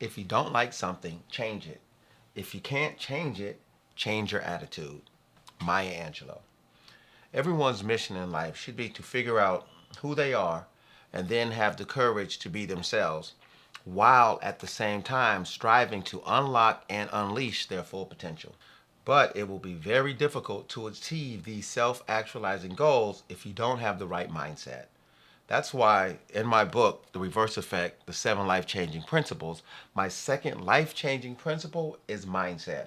If you don't like something, change it. If you can't change it, change your attitude. Maya Angelou. Everyone's mission in life should be to figure out who they are and then have the courage to be themselves, while at the same time striving to unlock and unleash their full potential. But it will be very difficult to achieve these self actualizing goals if you don't have the right mindset. That's why in my book, The Reverse Effect, The Seven Life Changing Principles, my second life changing principle is mindset.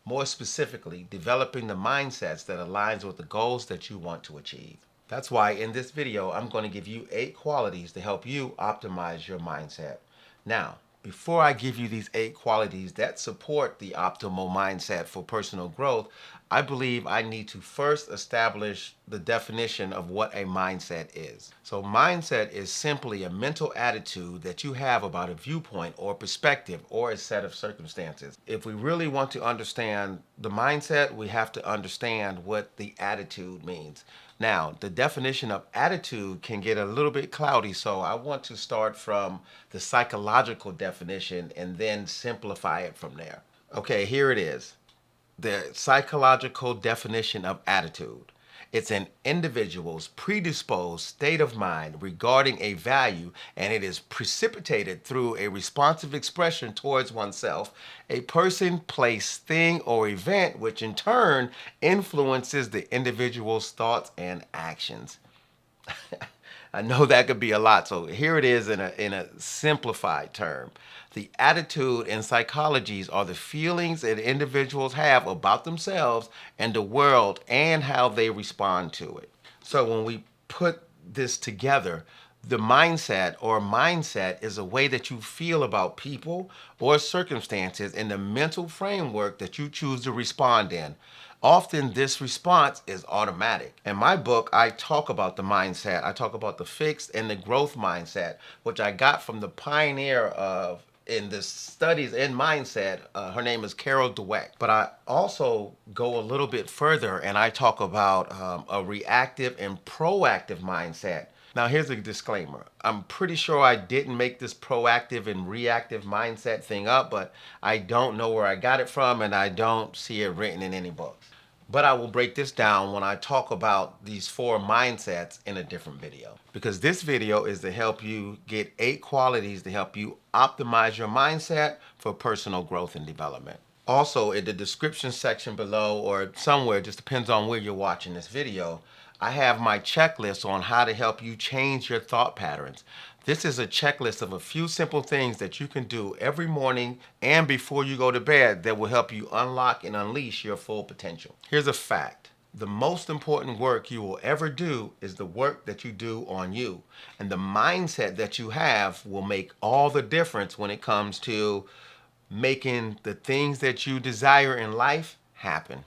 More specifically, developing the mindsets that aligns with the goals that you want to achieve. That's why in this video, I'm going to give you 8 qualities to help you optimize your mindset. Now, before I give you these 8 qualities that support the optimal mindset for personal growth, I believe I need to first establish the definition of what a mindset is. So, mindset is simply a mental attitude that you have about a viewpoint or perspective or a set of circumstances. If we really want to understand the mindset, we have to understand what the attitude means. Now, the definition of attitude can get a little bit cloudy, so I want to start from the psychological definition and then simplify it from there. Okay, here it is. The psychological definition of attitude. It's an individual's predisposed state of mind regarding a value, and it is precipitated through a responsive expression towards oneself, a person, place, thing, or event, which in turn influences the individual's thoughts and actions. I know that could be a lot, so here it is in a simplified term. The attitude and psychologies are the feelings that individuals have about themselves and the world and how they respond to it. So when we put this together, the mindset is a way that you feel about people or circumstances in the mental framework that you choose to respond in. Often this response is automatic. In my book, I talk about the mindset. I talk about the fixed and the growth mindset, which I got from the pioneer of in the studies in mindset. Her name is Carol Dweck. But I also go a little bit further and I talk about a reactive and proactive mindset. Now, here's a disclaimer. I'm pretty sure I didn't make this proactive and reactive mindset thing up, but I don't know where I got it from and I don't see it written in any books. But I will break this down when I talk about these 4 mindsets in a different video. Because this video is to help you get 8 qualities to help you optimize your mindset for personal growth and development. Also, in the description section below or somewhere, just depends on where you're watching this video, I have my checklist on how to help you change your thought patterns. This is a checklist of a few simple things that you can do every morning and before you go to bed that will help you unlock and unleash your full potential. Here's a fact. The most important work you will ever do is the work that you do on you. And the mindset that you have will make all the difference when it comes to making the things that you desire in life happen.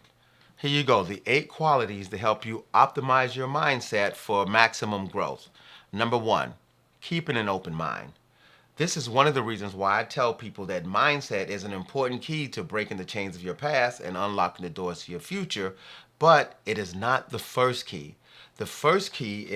Here you go, the 8 qualities to help you optimize your mindset for maximum growth. Number 1, keeping an open mind. This is one of the reasons why I tell people that mindset is an important key to breaking the chains of your past and unlocking the doors to your future, but it is not the first key. The first key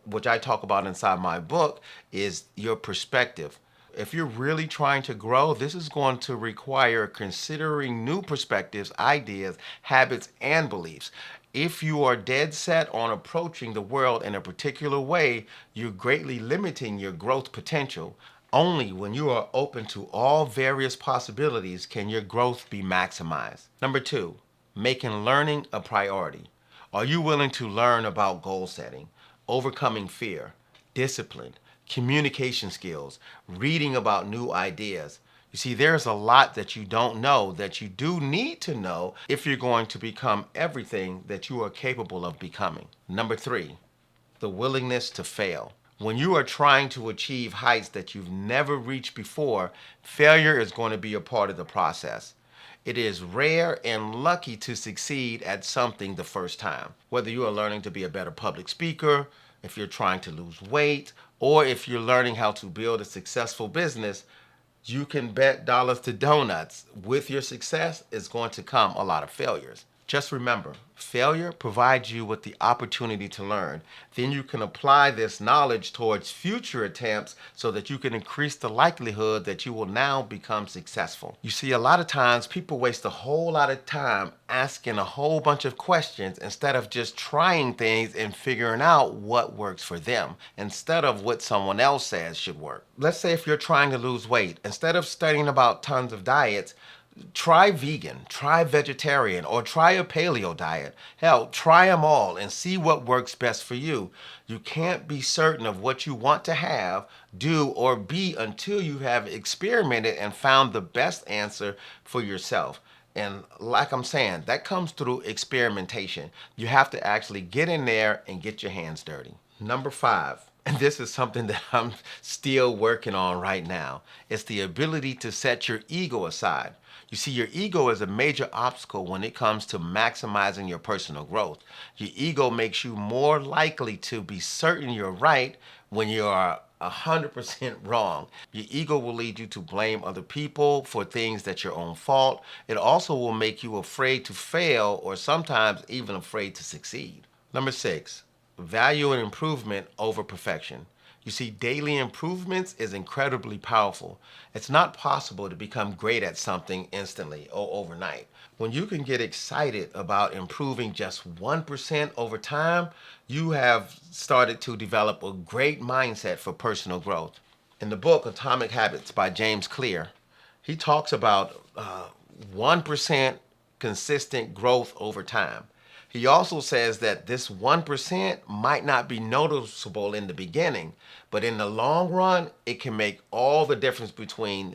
which I talk about inside my book, is your perspective. If you're really trying to grow, this is going to require considering new perspectives, ideas, habits, and beliefs. If you are dead set on approaching the world in a particular way, you're greatly limiting your growth potential. Only when you are open to all various possibilities can your growth be maximized. Number 2, making learning a priority. Are you willing to learn about goal setting, overcoming fear, discipline, communication skills, reading about new ideas? You see, there's a lot that you don't know that you do need to know if you're going to become everything that you are capable of becoming. Number 3, the willingness to fail. When you are trying to achieve heights that you've never reached before, failure is going to be a part of the process. It is rare and lucky to succeed at something the first time. Whether you are learning to be a better public speaker, if you're trying to lose weight, or if you're learning how to build a successful business, you can bet dollars to donuts with your success is going to come a lot of failures. Just remember, failure provides you with the opportunity to learn. Then you can apply this knowledge towards future attempts so that you can increase the likelihood that you will now become successful. You see, a lot of times people waste a whole lot of time asking a whole bunch of questions instead of just trying things and figuring out what works for them instead of what someone else says should work. Let's say if you're trying to lose weight, instead of studying about tons of diets, try vegan, try vegetarian, or try a paleo diet. Hell, try them all and see what works best for you. You can't be certain of what you want to have, do, or be until you have experimented and found the best answer for yourself. And like I'm saying, that comes through experimentation. You have to actually get in there and get your hands dirty. Number 5. And this is something that I'm still working on right now. It's the ability to set your ego aside. You see, your ego is a major obstacle when it comes to maximizing your personal growth. Your ego makes you more likely to be certain you're right when you are 100% wrong. Your ego will lead you to blame other people for things that's your own fault. It also will make you afraid to fail or sometimes even afraid to succeed. Number 6, value and improvement over perfection. You see, daily improvements is incredibly powerful. It's not possible to become great at something instantly or overnight. When you can get excited about improving just 1% over time, you have started to develop a great mindset for personal growth. In the book Atomic Habits by James Clear, he talks about 1% consistent growth over time. He also says that this 1% might not be noticeable in the beginning, but in the long run, it can make all the difference between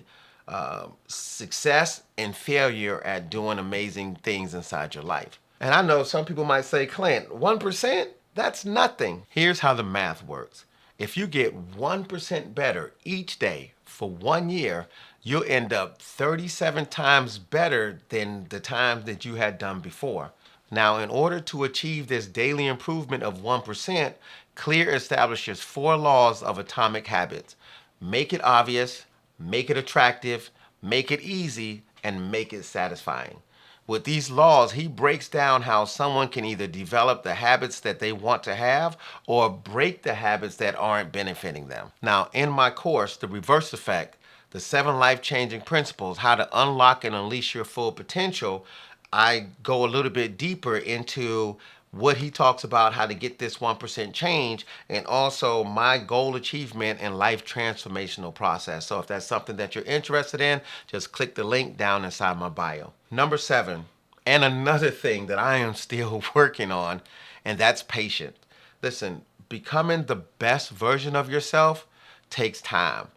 success and failure at doing amazing things inside your life. And I know some people might say, Clint, 1%? That's nothing. Here's how the math works. If you get 1% better each day for 1 year, you'll end up 37 times better than the time that you had done before. Now, in order to achieve this daily improvement of 1%, Clear establishes 4 laws of atomic habits. Make it obvious, make it attractive, make it easy, and make it satisfying. With these laws, he breaks down how someone can either develop the habits that they want to have or break the habits that aren't benefiting them. Now, in my course, The Reverse Effect, the 7 life-changing principles, how to unlock and unleash your full potential, I go a little bit deeper into what he talks about, how to get this 1% change, and also my goal achievement and life transformational process. So if that's something that you're interested in, just click the link down inside my bio. Number 7, and another thing that I am still working on, and that's patience. Listen, becoming the best version of yourself takes time.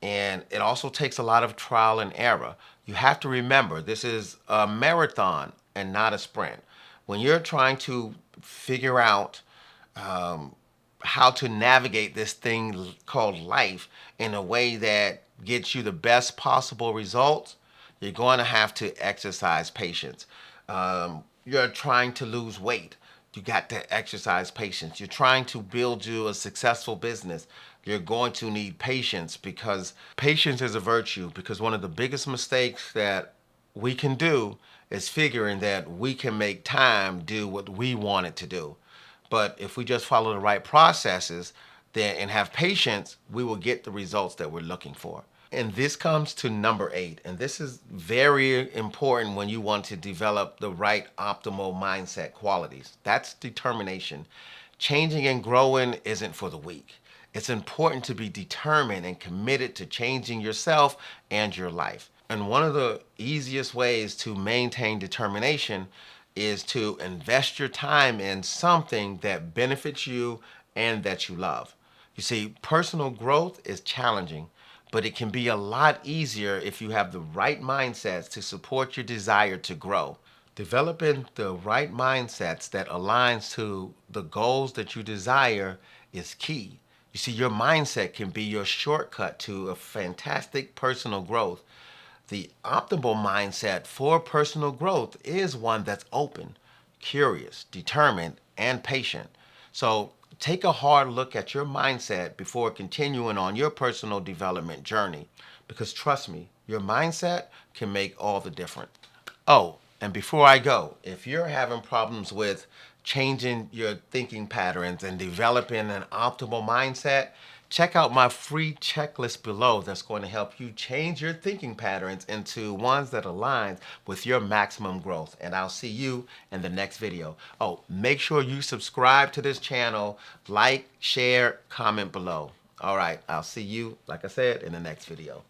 And it also takes a lot of trial and error. You have to remember, this is a marathon and not a sprint. When you're trying to figure out how to navigate this thing called life in a way that gets you the best possible results, you're going to have to exercise patience. You're trying to lose weight. You got to exercise patience. You're trying to build you a successful business. You're going to need patience because patience is a virtue. Because one of the biggest mistakes that we can do is figuring that we can make time do what we want it to do. But if we just follow the right processes then and have patience, we will get the results that we're looking for. And this comes to number 8. And this is very important when you want to develop the right optimal mindset qualities. That's determination. Changing and growing isn't for the weak. It's important to be determined and committed to changing yourself and your life. And one of the easiest ways to maintain determination is to invest your time in something that benefits you and that you love. You see, personal growth is challenging, but it can be a lot easier if you have the right mindsets to support your desire to grow. Developing the right mindsets that aligns to the goals that you desire is key. You see, your mindset can be your shortcut to a fantastic personal growth. The optimal mindset for personal growth is one that's open, curious, determined, and patient. So take a hard look at your mindset before continuing on your personal development journey. Because trust me, your mindset can make all the difference. Oh, And before I go, if you're having problems with changing your thinking patterns and developing an optimal mindset, check out my free checklist below that's going to help you change your thinking patterns into ones that align with your maximum growth. And I'll see you in the next video. Oh, make sure you subscribe to this channel, like, share, comment below. All right, I'll see you, like I said, in the next video.